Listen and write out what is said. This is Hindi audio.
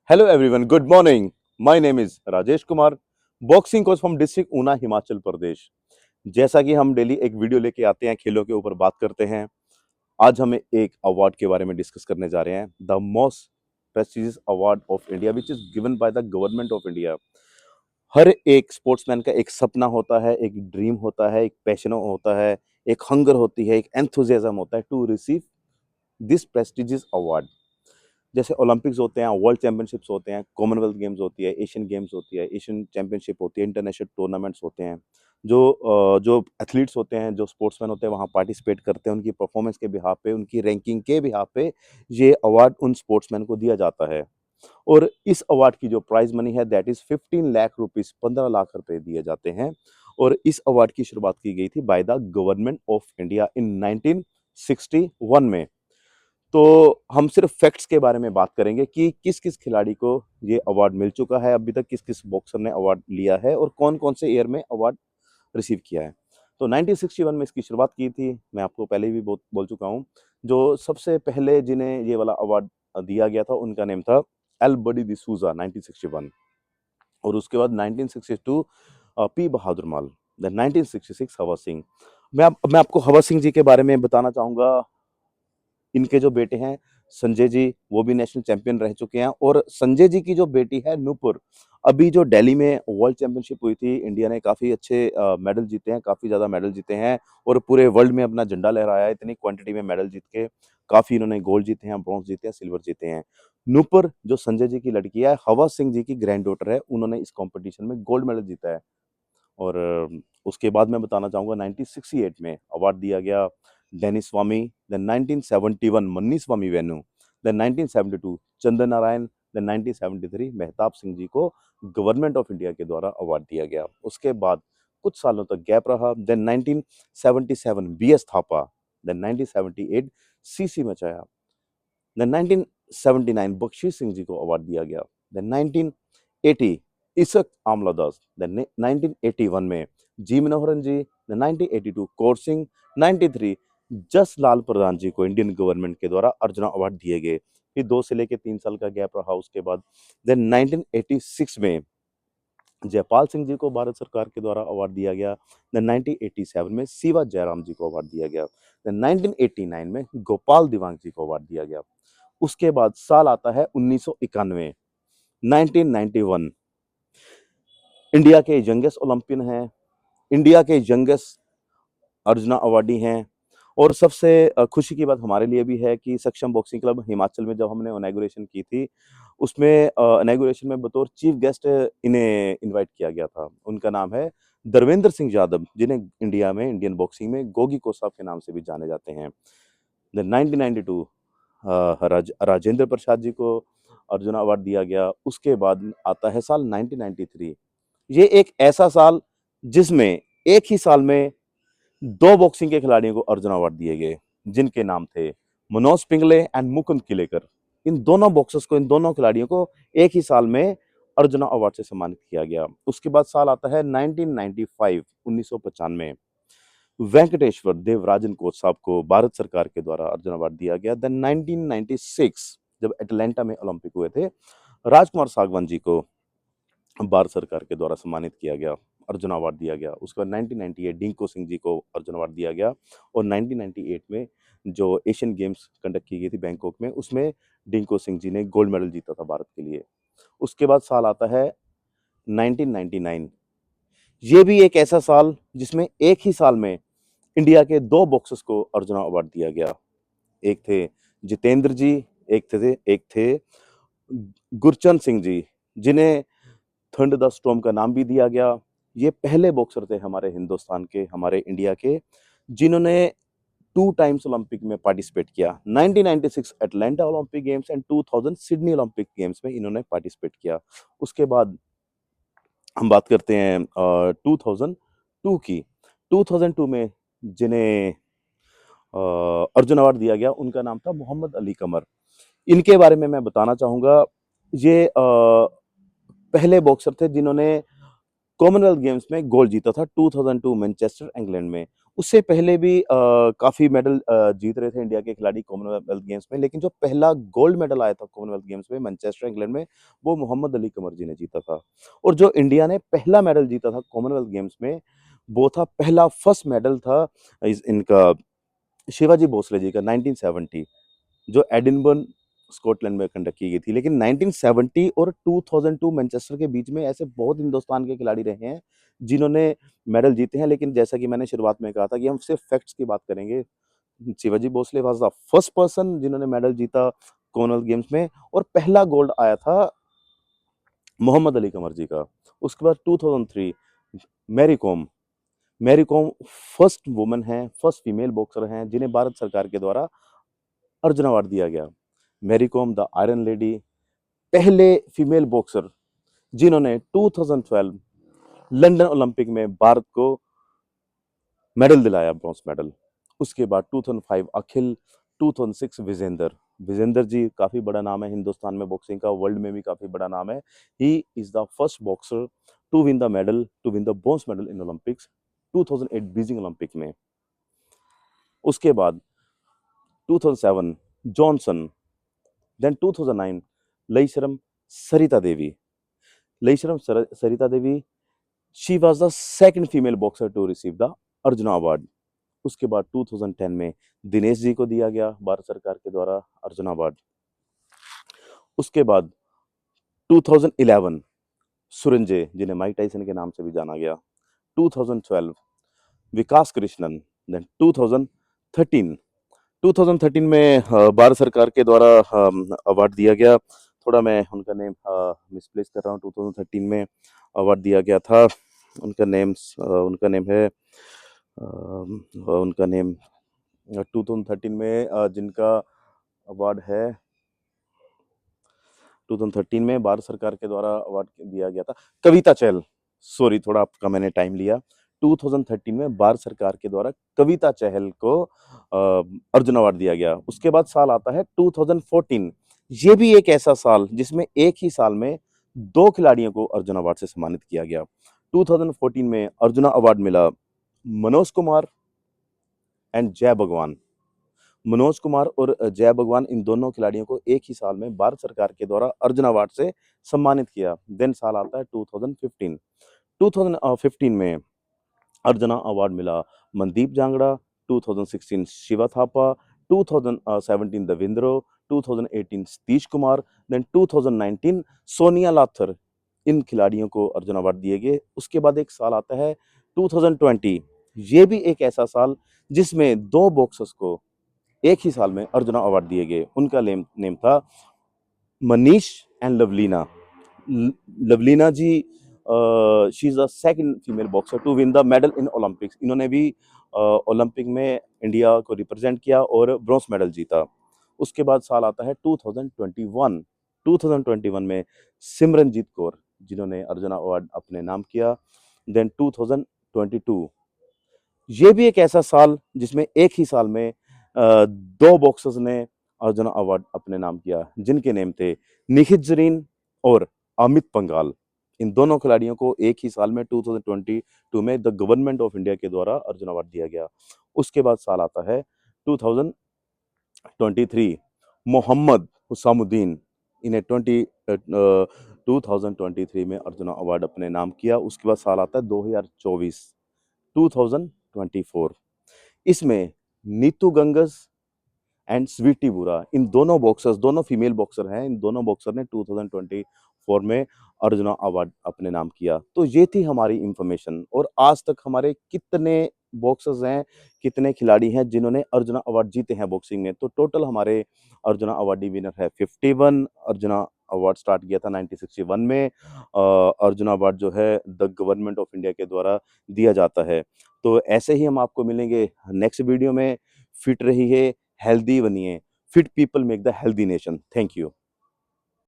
Hello everyone, good morning. My name is Rajesh Kumar, boxing coach from district Una Himachal Pradesh. जैसा कि हम डेली एक वीडियो लेके आते हैं, खेलों के ऊपर बात करते हैं। आज हम एक अवार्ड के बारे में डिस्कस करने जा रहे हैं, the most prestigious award of India which is given by the government of India. हर एक स्पोर्ट्समैन का एक सपना होता है, एक ड्रीम होता है, एक पैशन होता है, एक हंगर होती है, एक एंथुजियाज्म होता है to receive this prestigious award. जैसे ओलंपिक्स होते हैं, वर्ल्ड चैंपियनशिप्स होते हैं, कॉमनवेल्थ गेम्स होती है, एशियन गेम्स होती है, एशियन चैंपियनशिप होती है, इंटरनेशनल टूर्नामेंट्स होते हैं। जो एथलीट्स होते हैं, जो स्पोर्ट्समैन होते हैं, वहाँ पार्टिसिपेट करते हैं, उनकी परफॉर्मेंस के बिहाफ पे, उनकी रैंकिंग के बिहाफ पे ये अवार्ड उन स्पोर्ट्समैन को दिया जाता है। और इस अवार्ड की जो प्राइज मनी है that is 15 lakh rupees, 15 lakh रुपए दिए जाते हैं। और इस अवार्ड की शुरुआत की गई थी bye the government of India in 1961 में। तो हम सिर्फ फैक्ट्स के बारे में बात करेंगे कि किस-किस खिलाड़ी को ये अवार्ड मिल चुका है, अभी तक किस-किस बॉक्सर ने अवार्ड लिया है और कौन-कौन से ईयर में अवार्ड रिसीव किया है। तो 1961 में इसकी शुरुआत की थी, मैं आपको पहले भी बोल चुका हूँ। जो सबसे पहले जिन्हें ये वाला अवार्ड दिया गया था, उनका नेम था एल्बर्टी डिसूज़ा 1961। और उसके बाद 1962 पी बहादुर माल, देन 1966 हवा सिंह। मैं आपको हवा सिंह जी के बारे में बताना चाहूँगा। इनके जो बेटे हैं संजय जी, वो भी नेशनल चैंपियन रह चुके हैं। और संजय जी की जो बेटी है नूपुर, अभी जो दिल्ली में वर्ल्ड चैंपियनशिप हुई थी, इंडिया ने काफ़ी अच्छे मेडल जीते हैं, काफ़ी ज़्यादा मेडल जीते हैं और पूरे वर्ल्ड में अपना झंडा लहराया है। इतनी क्वांटिटी में मेडल जीत के काफ़ी इन्होंने गोल्ड जीते हैं, ब्रॉन्ज जीते हैं, सिल्वर जीते हैं। नूपुर जो संजय जी की लड़की है, हवा सिंह जी की ग्रैंड डॉटर है, उन्होंने इस कॉम्पिटिशन में गोल्ड मेडल जीता है। और उसके बाद मैं बताना चाहूँगा 1968 में अवार्ड दिया गया डेनिस स्वामी, देन 1971 मन्नी स्वामी वेनु, देन 1972 चंद्र नारायण, देन 1973 मेहताब सिंह जी को गवर्नमेंट ऑफ इंडिया के द्वारा अवार्ड दिया गया। उसके बाद कुछ सालों तक गैप रहा, then 1977 B S. Thapa, then 1978 C C. Machaiah, then 1979 Bakhshish Singh ji को अवार्ड दिया गया, देन 1980 इसक आमला दास, देन 1981 में जी मनोहरन जी, देन 1982 कौर सिंह, 93 जस लाल प्रधान जी को इंडियन गवर्नमेंट के द्वारा अर्जुना अवार्ड दिए गए। फिर 2 से लेके 3 साल का गैप रहा उसके बाद, देन 1986 में जयपाल सिंह जी को भारत सरकार के द्वारा अवार्ड दिया गया, देन 1987 में सीवा जयराम जी को अवार्ड दिया गया, देन 1989 में गोपाल दिवांग जी को अवार्ड दिया गया। उसके बाद साल आता है 1991, 1991 इंडिया के यंगेस्ट ओलंपियन हैं, इंडिया के यंगेस्ट अर्जुना अवार्डी हैं। और सबसे खुशी की बात हमारे लिए भी है कि सक्षम बॉक्सिंग क्लब हिमाचल में जब हमने इनॉग्रेशन की थी, उसमें इनॉग्रेशन में बतौर चीफ गेस्ट इन्हें इनवाइट किया गया था। उनका नाम है धर्मेंद्र सिंह यादव, जिन्हें इंडिया में इंडियन बॉक्सिंग में गोगी कोसाप के नाम से भी जाने जाते हैं। देन 1992 राजेंद्र प्रसाद जी को अर्जुना अवार्ड दिया गया। उसके बाद आता है साल 1993। ये एक ऐसा साल जिसमें एक ही साल में 2 बॉक्सिंग के खिलाड़ियों को अर्जुन अवार्ड दिए गए, जिनके नाम थे मनोज पिंगले एंड मुकुंद किलेकर। इन दोनों बॉक्सर्स को, इन दोनों खिलाड़ियों को एक ही साल में अर्जुना अवार्ड से सम्मानित किया गया। उसके बाद साल आता है 1995, 1995 वेंकटेश्वर देवराजन कोच साहब को भारत सरकार के द्वारा अर्जुन अवार्ड दिया गया। देन 1996 जब एटलांटा में ओलंपिक हुए थे, राजकुमार सागवान जी को भारत सरकार के द्वारा सम्मानित किया गया, अर्जुन अवार्ड दिया गया। उसके बाद 1998 डिंको सिंह जी को अर्जुन अवार्ड दिया गया। और 1998 में जो एशियन गेम्स कंडक्ट की गई थी बैंकॉक में, उसमें डिंको सिंह जी ने गोल्ड मेडल जीता था भारत के लिए। उसके बाद साल आता है 1999। ये भी एक ऐसा साल जिसमें एक ही साल में इंडिया के 2 बॉक्सर्स को अर्जुन अवार्ड दिया गया। एक थे जितेंद्र जी, एक थे गुरचरण सिंह जी, जिन्हें थंडर द स्टॉर्म का नाम भी दिया गया। ये पहले बॉक्सर थे हमारे हिंदुस्तान के, हमारे इंडिया के, जिन्होंने 2 टाइम्स ओलंपिक में पार्टिसिपेट किया। 1996 Atlanta Olympic games and 2000 Sydney Olympic games में इन्होंने पार्टिसिपेट किया। उसके बाद हम बात करते हैं 2002 की। 2002 में जिन्हें अर्जुन अवार्ड दिया गया, उनका नाम था मोहम्मद अली कमर। इनके बारे में मैं बताना चाहूँगा, ये पहले बॉक्सर थे जिन्होंने कॉमनवेल्थ गेम्स में गोल्ड जीता था 2002 मैनचेस्टर इंग्लैंड में। उससे पहले भी काफ़ी मेडल जीत रहे थे इंडिया के खिलाड़ी कॉमनवेल्थ गेम्स में, लेकिन जो पहला गोल्ड मेडल आया था कॉमनवेल्थ गेम्स में मैनचेस्टर इंग्लैंड में, वो मोहम्मद अली कमर जी ने जीता था। और जो इंडिया ने पहला मेडल जीता था कॉमनवेल्थ गेम्स में, वो था पहला फर्स्ट मेडल था इनका शिवाजी भोसले जी का 1970, जो एडिनबर्ग स्कॉटलैंड में कंडक्ट की गई थी। लेकिन 1970 और 2002 मैनचेस्टर के बीच में ऐसे बहुत हिंदुस्तान के खिलाड़ी रहे हैं जिन्होंने मेडल जीते हैं, लेकिन जैसा कि मैंने शुरुआत में कहा था कि हम सिर्फ फैक्ट्स की बात करेंगे। Shivaji Bhosale was the first person जिन्होंने मेडल जीता कॉमनवेल्थ गेम्स में, और पहला गोल्ड आया था मोहम्मद अली कमर जी का। उसके बाद 2003 मैरी कॉम मैरी कॉम फर्स्ट वुमन हैं, फर्स्ट फीमेल बॉक्सर हैं जिन्हें भारत सरकार के द्वारा अर्जुन अवार्ड दिया गया। Mary Kom the iron lady, पहले फीमेल बॉक्सर जिन्होंने 2012 लंदन ओलंपिक में भारत को मेडल दिलाया, ब्रॉन्ज मेडल। उसके बाद 2005 अखिल, 2006 विजेंदर। विजेंदर जी काफी बड़ा नाम है हिंदुस्तान में बॉक्सिंग का, वर्ल्ड में भी काफी बड़ा नाम है। He is the first boxer to win the medal, to win the bronze medal in Olympics 2008 Beijing Olympic में। उसके बाद 2007 Johnson, then 2009 Laishram Sarita Devi. Laishram Sarita Devi, she was the second female boxer to receive the Arjun award. उसके बाद 2010 में दिनेश जी को दिया गया भारत सरकार के द्वारा अर्जुन अवार्ड। उसके बाद 2011 सुरंजे, जिन्हें माइक टाइसन के नाम से भी जाना गया। 2012 विकास कृष्णन। देन 2013 में भारत सरकार के द्वारा अवार्ड दिया गया। थोड़ा मैं उनका नेम मिसप्लेस कर रहा हूँ। 2013 में अवार्ड दिया गया था। उनका नेम है उनका नेम 2013 में जिनका अवार्ड है, 2013 में भारत सरकार के द्वारा अवार्ड दिया गया था, कविता चहल। सॉरी, थोड़ा आपका मैंने टाइम लिया। 2013 में भारत सरकार के द्वारा कविता चहल को अर्जुन अवार्ड दिया गया। उसके बाद साल आता है 2014। ये भी एक ऐसा साल जिसमें एक ही साल में दो खिलाड़ियों को अर्जुन अवार्ड से सम्मानित किया गया। 2014 में अर्जुन अवार्ड मिला मनोज कुमार एंड जय भगवान। मनोज कुमार और जय भगवान, इन दोनों खिलाड़ियों को एक ही साल में भारत सरकार के द्वारा अर्जुन अवार्ड से सम्मानित किया। देन साल आता है 2015। 2015 में अर्जुन अवार्ड मिला मनदीप जांगड़ा, 2016 शिवा थापा, 2017 देवेंद्रो, 2018 सतीश कुमार, देन 2019 सोनिया लाथर। इन खिलाड़ियों को अर्जुन अवार्ड दिए गए। उसके बाद एक साल आता है 2020। ये भी एक ऐसा साल जिसमें दो बॉक्सर्स को एक ही साल में अर्जुन अवार्ड दिए गए। उनका नेम था Manish and Lovlina. Lovlina ji, she is the second female boxer to win the medal in Olympics. इन्होंने भी ओलंपिक में इंडिया को रिप्रेजेंट किया और ब्रॉन्ज मेडल जीता। उसके बाद साल आता है 2021। 2021 में सिमरनजीत कौर, जिन्होंने अर्जुन अवार्ड अपने नाम किया। देन 2022, ये भी एक ऐसा साल जिसमें एक ही साल में दो बॉक्सर्स ने अर्जुन अवार्ड अपने नाम किया, जिनके नेम थे निखित जरीन और अमित पंघाल। इन दोनों खिलाड़ियों को एक ही साल में 2022 में द गवर्नमेंट ऑफ इंडिया के द्वारा अर्जुन अवार्ड दिया गया। उसके बाद साल आता है 2023। मोहम्मद हुसामुद्दीन, इन्हें 2023 में अर्जुन अवार्ड अपने नाम किया। उसके बाद साल आता है 2024। इसमें नीतू गंगस एंड स्वीटी बुरा, इन दोनों बॉक्सर्स, दोनों फीमेल बॉक्सर हैं, इन दोनों बॉक्सर ने 2024 में अर्जुन अवार्ड अपने नाम किया। तो ये थी हमारी इंफॉर्मेशन। और आज तक हमारे कितने बॉक्सर्स हैं, कितने खिलाड़ी हैं जिन्होंने अर्जुन अवार्ड जीते हैं बॉक्सिंग में, तो टोटल हमारे अर्जुन अवार्डी विनर है 51। अर्जुन अवार्ड स्टार्ट किया था 1961 में। अर्जुन अवार्ड जो है द गवर्नमेंट ऑफ इंडिया के द्वारा दिया जाता है। तो ऐसे ही हम आपको मिलेंगे नेक्स्ट वीडियो में। फिट रहिए, हेल्दी बनिए। Fit people make the healthy nation. Thank you.